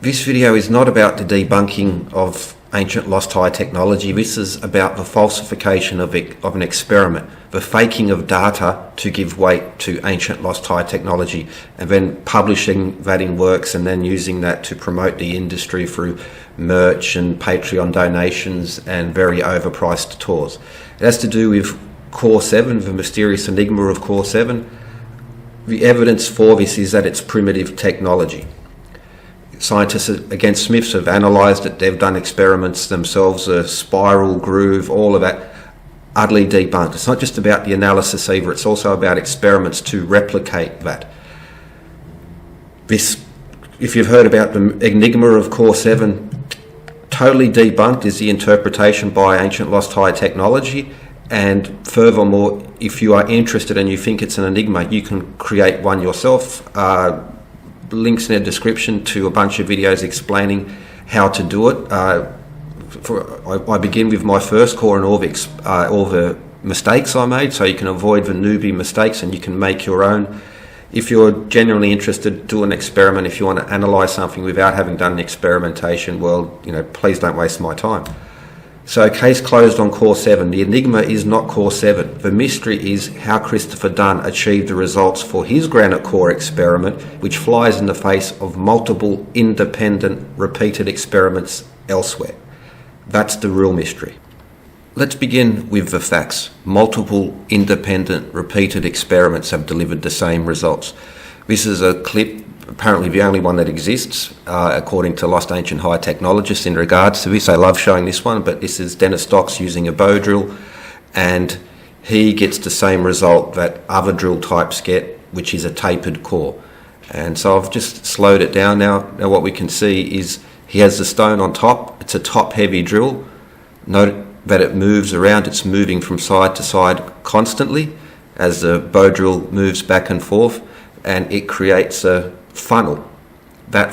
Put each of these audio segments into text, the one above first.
This video is not about the debunking of ancient lost high technology. This is about the falsification of an experiment, the faking of data to give weight to ancient lost high technology, and then publishing that in works and then using that to promote the industry through merch and Patreon donations and very overpriced tours. It has to do with Core 7, the mysterious enigma of Core 7. The evidence for this is that it's primitive technology. Scientists against Smiths have analysed it, they've done experiments themselves, a spiral, groove, all of that, utterly debunked. It's not just about the analysis either, it's also about experiments to replicate that. This, if you've heard about the enigma of Core 7, totally debunked is the interpretation by ancient lost high technology, and furthermore, if you are interested and you think it's an enigma, you can create one yourself. Links in the description to a bunch of videos explaining how to do it. I begin with my first core and all the mistakes I made, so you can avoid the newbie mistakes and you can make your own. If you're genuinely interested, do an experiment. If you want to analyse something without having done an experimentation, well, please don't waste my time. So case closed on Core 7. The enigma is not Core 7. The mystery is how Christopher Dunn achieved the results for his granite core experiment, which flies in the face of multiple independent repeated experiments elsewhere. That's the real mystery. Let's begin with the facts. Multiple independent repeated experiments have delivered the same results. This is a clip, apparently the only one that exists, according to Lost Ancient High Technologists in regards to this. I love showing this one, but this is Dennis Stocks using a bow drill, and he gets the same result that other drill types get, which is a tapered core. And so I've just slowed it down now. Now what we can see is he has the stone on top. It's a top-heavy drill. Note that it moves around. It's moving from side to side constantly as the bow drill moves back and forth, and it creates a funnel.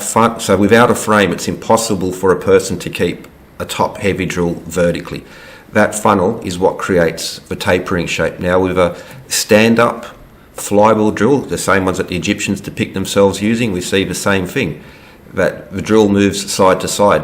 So without a frame, it's impossible for a person to keep a top heavy drill vertically. That funnel is what creates the tapering shape. Now with a stand-up flywheel drill, the same ones that the Egyptians depict themselves using, we see the same thing, that the drill moves side to side.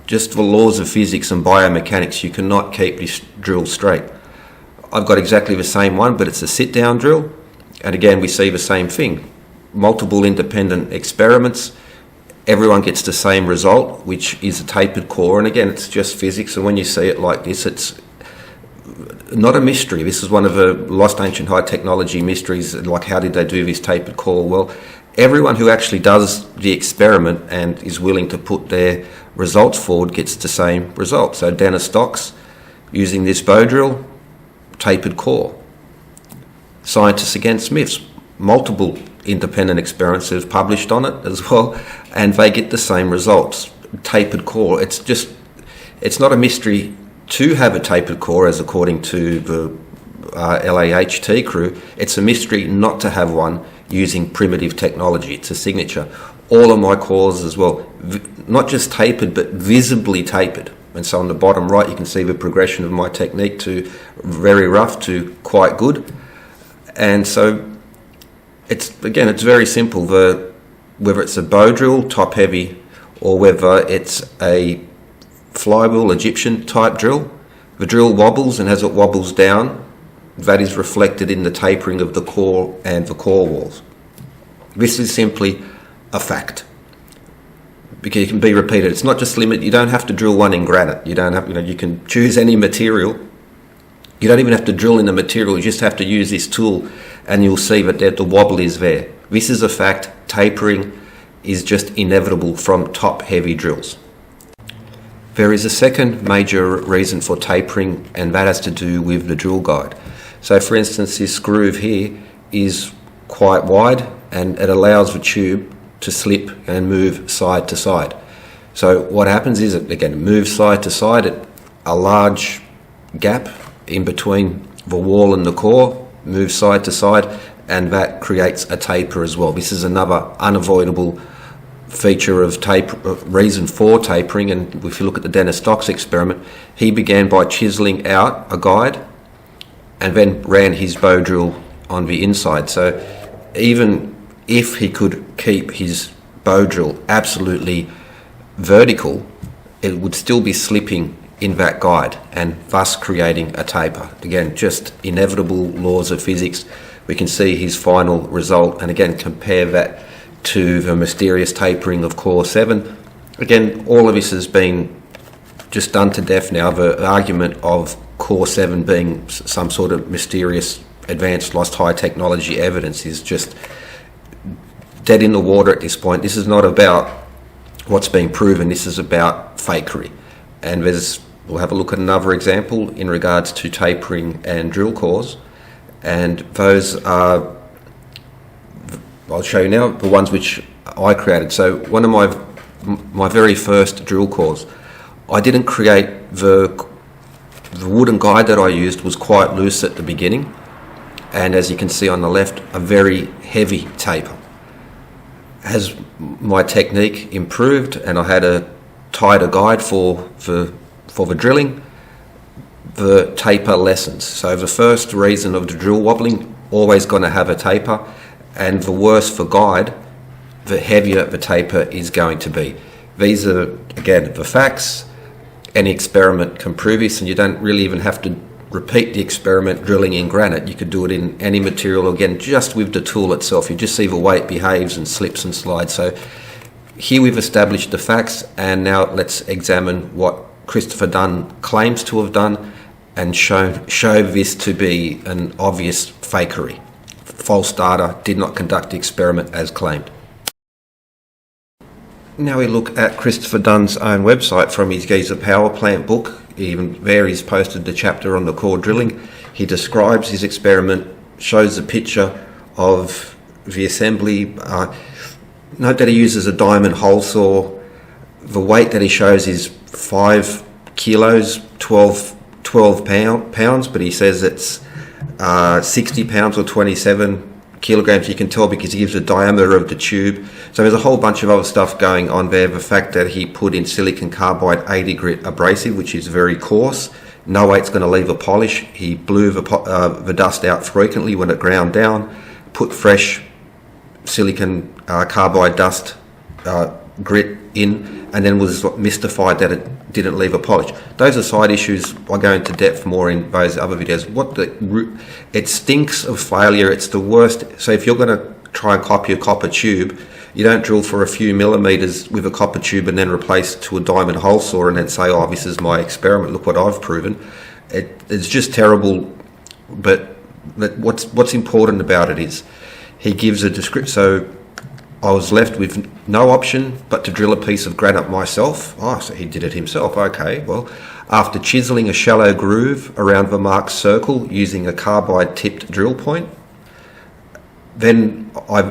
Just the laws of physics and biomechanics, you cannot keep this drill straight. I've got exactly the same one, but it's a sit-down drill, and again we see the same thing. Multiple independent experiments, everyone gets the same result, which is a tapered core, and again it's just physics, and when you see it like this, it's not a mystery. This is one of the Lost Ancient High Technology mysteries, like how did they do this tapered core? Well, everyone who actually does the experiment and is willing to put their results forward gets the same result. So Dennis Stocks, using this bow drill, tapered core. Scientists against Smiths, multiple independent experiments have published on it as well, and they get the same results. Tapered core. It's not a mystery to have a tapered core, as according to the LAHT crew. It's a mystery not to have one using primitive technology. It's a signature. All of my cores as well, not just tapered, but visibly tapered. And so on the bottom right, you can see the progression of my technique to very rough to quite good. And so it's very simple. Whether it's a bow drill, top heavy, or whether it's a flywheel Egyptian type drill, the drill wobbles, and as it wobbles down, that is reflected in the tapering of the core and the core walls. This is simply a fact, because it can be repeated. It's not just limited. You don't have to drill one in granite. You don't have, you can choose any material. You don't even have to drill in the material. You just have to use this tool, and you'll see that the wobble is there. This is a fact. Tapering is just inevitable from top heavy drills. There is a second major reason for tapering, and that has to do with the drill guide. So for instance, this groove here is quite wide, and it allows the tube to slip and move side to side. So what happens is it moves side to side at a large gap in between the wall and the core, moves side to side, and that creates a taper as well. This is another unavoidable feature of reason for tapering. And if you look at the Dennis Stocks experiment, he began by chiseling out a guide and then ran his bow drill on the inside. So even if he could keep his bow drill absolutely vertical, it would still be slipping in that guide and thus creating a taper. Again, just inevitable laws of physics. We can see his final result, and again compare that to the mysterious tapering of core 7. Again, all of this has been just done to death now. The argument of core 7 being some sort of mysterious advanced lost high technology evidence is just dead in the water at this point. This is not about what's being proven, this is about fakery. And we'll have a look at another example in regards to tapering and drill cores, and those are, I'll show you now, the ones which I created. So one of my very first drill cores, I didn't create the wooden guide that I used was quite loose at the beginning, and as you can see on the left, a very heavy taper. As my technique improved and I had a tighter guide for the drilling, the taper lessens. So the first reason of the drill wobbling, always going to have a taper, and the worse the guide, the heavier the taper is going to be. These are, again, the facts. Any experiment can prove this, and you don't really even have to repeat the experiment drilling in granite. You could do it in any material, again, just with the tool itself. You just see the weight behaves and slips and slides. So here we've established the facts, and now let's examine what Christopher Dunn claims to have done and show this to be an obvious fakery. False data, did not conduct the experiment as claimed. Now we look at Christopher Dunn's own website from his Giza power plant book. Even there he's posted the chapter on the core drilling. He describes his experiment, shows a picture of the assembly. Note that he uses a diamond hole saw. The weight that he shows is 5 kilos, 12 pounds, but he says it's 60 pounds or 27 kilograms. You can tell because he gives the diameter of the tube. So there's a whole bunch of other stuff going on there. The fact that he put in silicon carbide 80 grit abrasive, which is very coarse, no way it's going to leave a polish. He blew the dust out frequently when it ground down, put fresh silicon carbide dust grit in, and then was mystified that it didn't leave a polish. Those are side issues. I'll go into depth more in those other videos. It stinks of failure. It's the worst. So if you're going to try and copy a copper tube, you don't drill for a few millimeters with a copper tube and then replace it to a diamond hole saw and then say, oh, this is my experiment, look what I've proven. It's just terrible. But what's important about it is he gives a description. So I was left with no option but to drill a piece of granite myself. Oh, so he did it himself. Okay, well, after chiseling a shallow groove around the marked circle using a carbide tipped drill point, I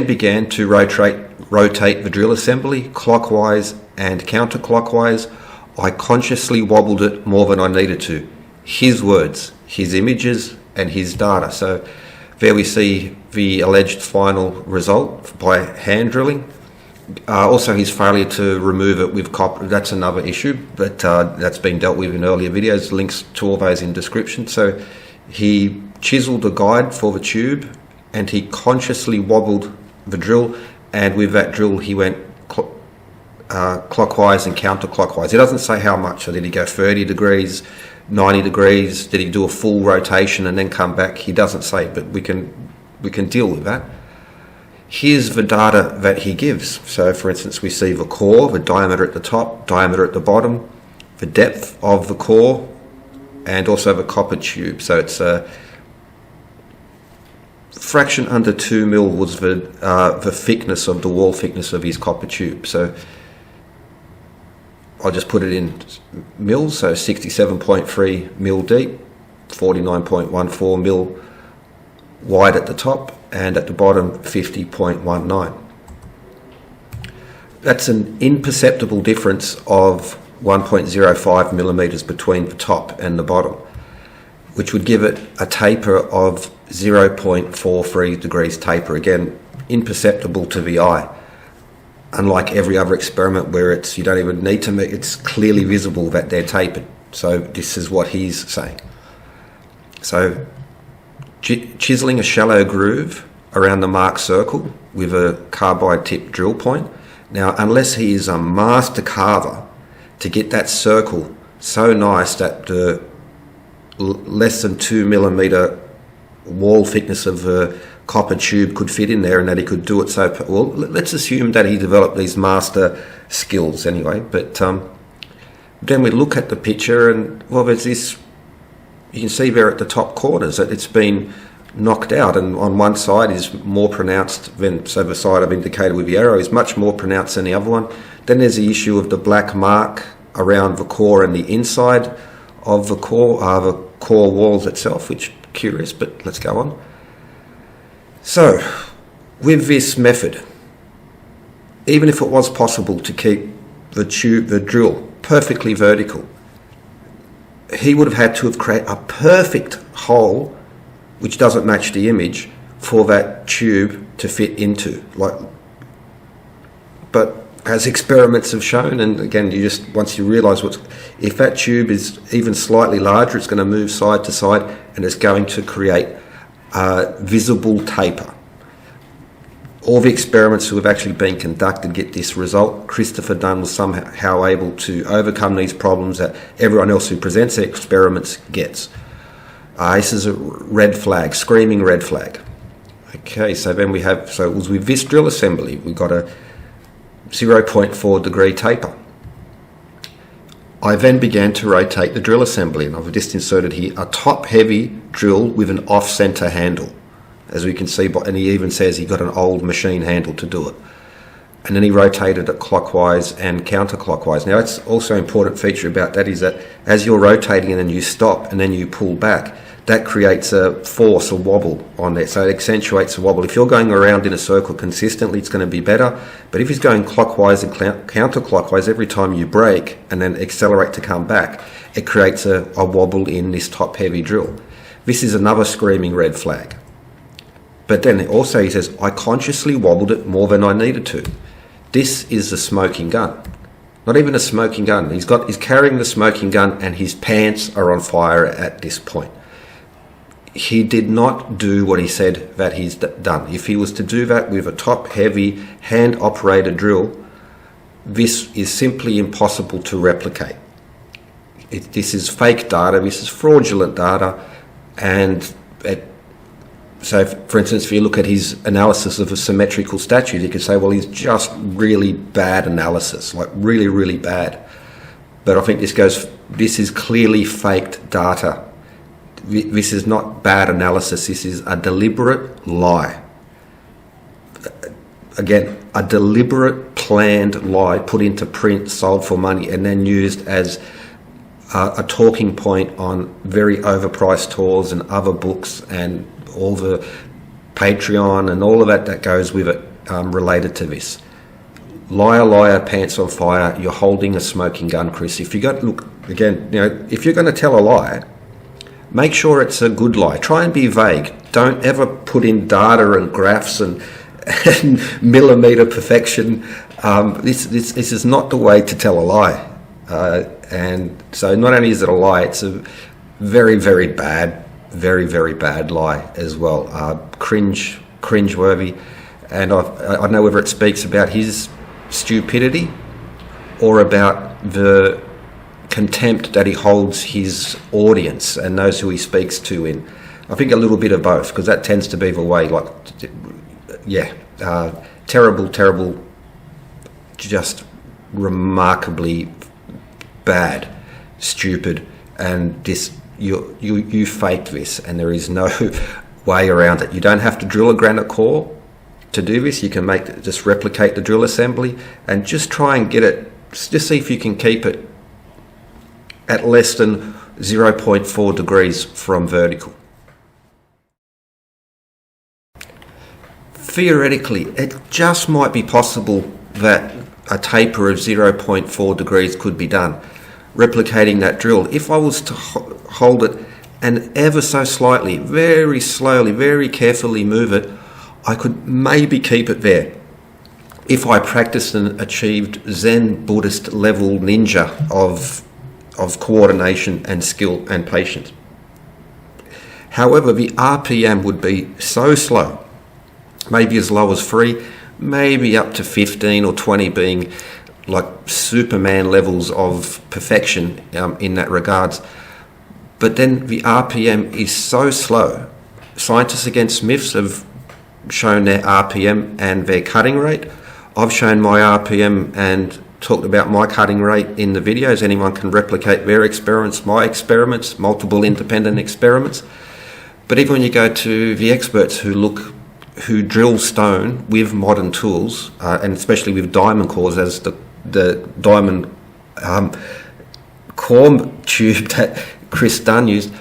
began to rotate the drill assembly clockwise and counterclockwise. I consciously wobbled it more than I needed to. His words, his images, and his data. So there we see the alleged final result by hand drilling. Also his failure to remove it with copper, that's another issue, but that's been dealt with in earlier videos. Links to all those in description. So he chiseled a guide for the tube and he consciously wobbled the drill, and with that drill he went clockwise and counterclockwise. He doesn't say how much. So did he go 30 degrees, 90 degrees? Did he do a full rotation and then come back? He doesn't say, but we can deal with that. Here's the data that he gives. So for instance, we see the core, the diameter at the top, diameter at the bottom, the depth of the core, and also the copper tube. So it's a fraction under 2 mil was the thickness of the wall thickness of his copper tube. So I'll just put it in mils, so 67.3 mil deep, 49.14 mil wide at the top, and at the bottom 50.19. That's an imperceptible difference of 1.05 millimeters between the top and the bottom, which would give it a taper of 0.43 degrees taper. Again, imperceptible to the eye. Unlike every other experiment where you don't even need to make, it's clearly visible that they're tapered. So this is what he's saying. So chiseling a shallow groove around the marked circle with a carbide tipped drill point. Now, unless he is a master carver to get that circle so nice that the less than 2 millimeter wall thickness of a copper tube could fit in there, and that he could do it so well. Let's assume that he developed these master skills anyway. But then we look at the picture, and well, there's this. You can see there at the top corners that it's been knocked out, and on one side is more pronounced than, so the side I've indicated with the arrow is much more pronounced than the other one. Then there's the issue of the black mark around the core and the inside of the core walls itself, which is curious, but let's go on. So, with this method, even if it was possible to keep the drill perfectly vertical, he would have had to have created a perfect hole which doesn't match the image for that tube to fit into. But as experiments have shown, and again, once you realise if that tube is even slightly larger, it's going to move side to side, and it's going to create visible taper. All the experiments who have actually been conducted get this result. Christopher Dunn was somehow able to overcome these problems that everyone else who presents experiments gets. This is a red flag, screaming red flag. Okay, so then it was with this drill assembly, we got a 0.4 degree taper. I then began to rotate the drill assembly, and I've just inserted here a top-heavy drill with an off-centre handle. As we can see, and he even says he got an old machine handle to do it. And then he rotated it clockwise and counterclockwise. Now, that's also an important feature about that is that as you're rotating and then you stop and then you pull back, that creates a force, a wobble on there. So it accentuates the wobble. If you're going around in a circle consistently, it's going to be better. But if he's going clockwise and counterclockwise every time you brake and then accelerate to come back, it creates a wobble in this top-heavy drill. This is another screaming red flag. But then also he says, I consciously wobbled it more than I needed to. This is a smoking gun. Not even a smoking gun. He's carrying the smoking gun and his pants are on fire at this point. He did not do what he said that he's done. If he was to do that with a top-heavy, hand-operated drill, this is simply impossible to replicate. This is fake data, this is fraudulent data, and so, for instance, if you look at his analysis of a symmetrical statue, you could say, well, he's just really bad analysis, like really, really bad. But I think this is clearly faked data. This is not bad analysis, this is a deliberate lie. Again, a deliberate, planned lie put into print, sold for money, and then used as a talking point on very overpriced tours and other books and all the Patreon and all of that goes with it related to this. Liar, liar, pants on fire, you're holding a smoking gun, Chris. If you're going to tell a lie, make sure it's a good lie. Try and be vague. Don't ever put in data and graphs and millimeter perfection. This is not the way to tell a lie. And so not only is it a lie, it's a very, very bad, very, very bad lie as well. Cringe-worthy. And I don't know whether it speaks about his stupidity or about the contempt that he holds his audience and those who he speaks to in. I think a little bit of both, because that tends to be the way, terrible, just remarkably bad, stupid, and this you faked this, and there is no way around it. You don't have to drill a granite core to do this. You can just replicate the drill assembly and just try and get it, just see if you can keep it at less than 0.4 degrees from vertical. Theoretically, it just might be possible that a taper of 0.4 degrees could be done, replicating that drill. If I was to hold it and ever so slightly, very slowly, very carefully move it, I could maybe keep it there. If I practiced and achieved Zen Buddhist level ninja of coordination and skill and patience. However, the RPM would be so slow, maybe as low as 3, maybe up to 15 or 20 being like Superman levels of perfection in that regards. But then the RPM is so slow. Scientists Against Myths have shown their RPM and their cutting rate. I've shown my RPM and talked about my cutting rate in the videos. Anyone can replicate their experiments, my experiments, multiple independent experiments. But even when you go to the experts who drill stone with modern tools, and especially with diamond cores, as the diamond core tube that Chris Dunn used,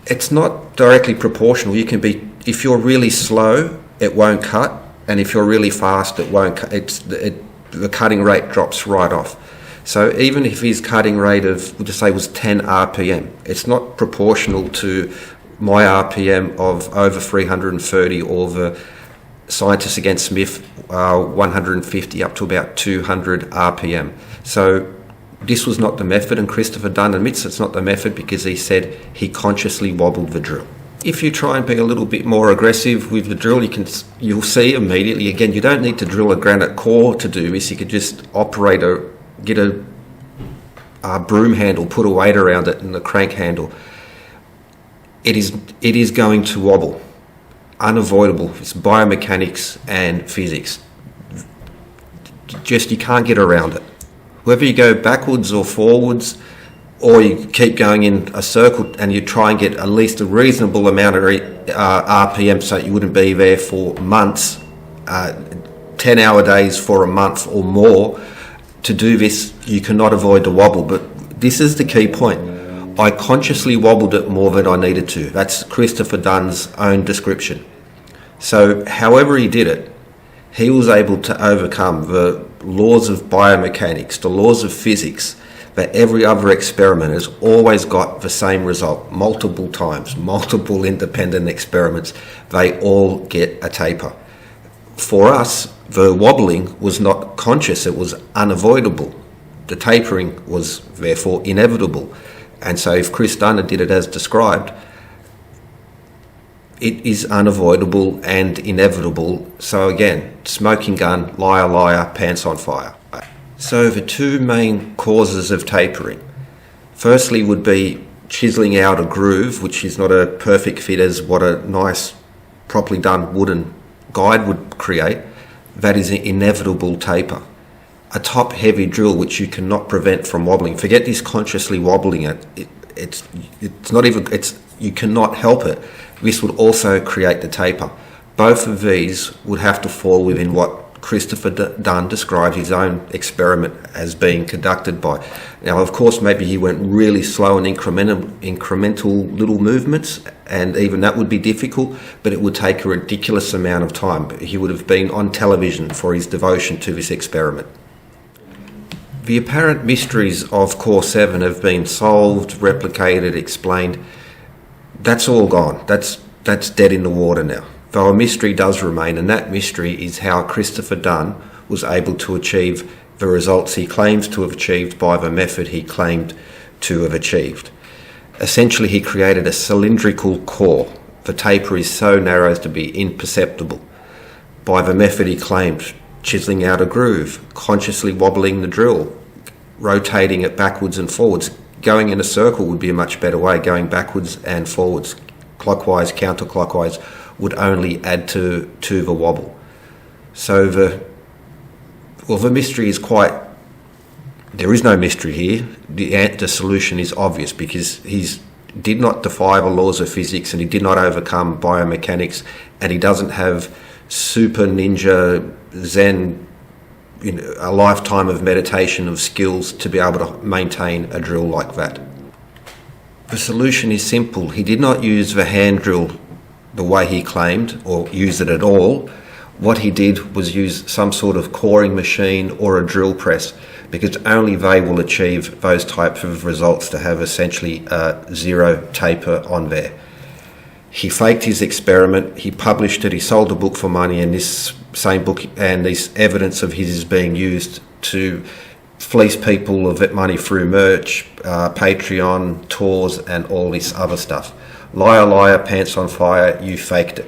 it's not directly proportional. You can be, if you're really slow, it won't cut, and if you're really fast, it won't cut. The cutting rate drops right off. So even if his cutting rate of, we'll just say, was 10 RPM, it's not proportional to my RPM of over 330 or the Scientists Against Myth 150 up to about 200 RPM. So this was not the method, and Christopher Dunn admits it's not the method because he said he consciously wobbled the drill. If you try and be a little bit more aggressive with the drill, you'll see immediately, again, you don't need to drill a granite core to do this. You could just get a broom handle, put a weight around it and a crank handle. It is going to wobble. Unavoidable. It's biomechanics and physics. Just, you can't get around it. Whether you go backwards or forwards, or you keep going in a circle and you try and get at least a reasonable amount of RPM so you wouldn't be there for months, 10-hour days for a month or more. To do this, you cannot avoid the wobble. But this is the key point. I consciously wobbled it more than I needed to. That's Christopher Dunn's own description. So however he did it, he was able to overcome the laws of biomechanics, the laws of physics, that every other experiment has always got the same result, multiple times, multiple independent experiments, they all get a taper. For us, the wobbling was not conscious, it was unavoidable. The tapering was therefore inevitable. And so if Chris Dunn did it as described, it is unavoidable and inevitable. So again, smoking gun, liar, liar, pants on fire. So the two main causes of tapering, firstly would be chiseling out a groove, which is not a perfect fit as what a nice, properly done wooden guide would create. That is an inevitable taper. A top heavy drill, which you cannot prevent from wobbling. Forget this consciously wobbling it. It's not even, you cannot help it. This would also create the taper. Both of these would have to fall within what Christopher Dunn described his own experiment as being conducted by. Now, of course, maybe he went really slow and incremental little movements, and even that would be difficult, but it would take a ridiculous amount of time. He would have been on television for his devotion to this experiment. The apparent mysteries of Core 7 have been solved, replicated, explained. That's all gone. That's dead in the water now. Though a mystery does remain, and that mystery is how Christopher Dunn was able to achieve the results he claims to have achieved by the method he claimed to have achieved. Essentially, he created a cylindrical core. The taper is so narrow as to be imperceptible. By the method he claimed, chiseling out a groove, consciously wobbling the drill, rotating it backwards and forwards. Going in a circle would be a much better way. Going backwards and forwards, clockwise, counterclockwise, would only add to the wobble. So the mystery is there is no mystery here. The solution is obvious because he did not defy the laws of physics and he did not overcome biomechanics, and he doesn't have super ninja Zen, a lifetime of meditation of skills to be able to maintain a drill like that. The solution is simple. He did not use the hand drill the way he claimed, or use it at all. What he did was use some sort of coring machine or a drill press, because only they will achieve those types of results to have essentially zero taper on there. He faked his experiment, he published it, he sold the book for money, and this same book and this evidence of his is being used to fleece people of money through merch, Patreon, tours, and all this other stuff. Liar, liar, pants on fire, you faked it.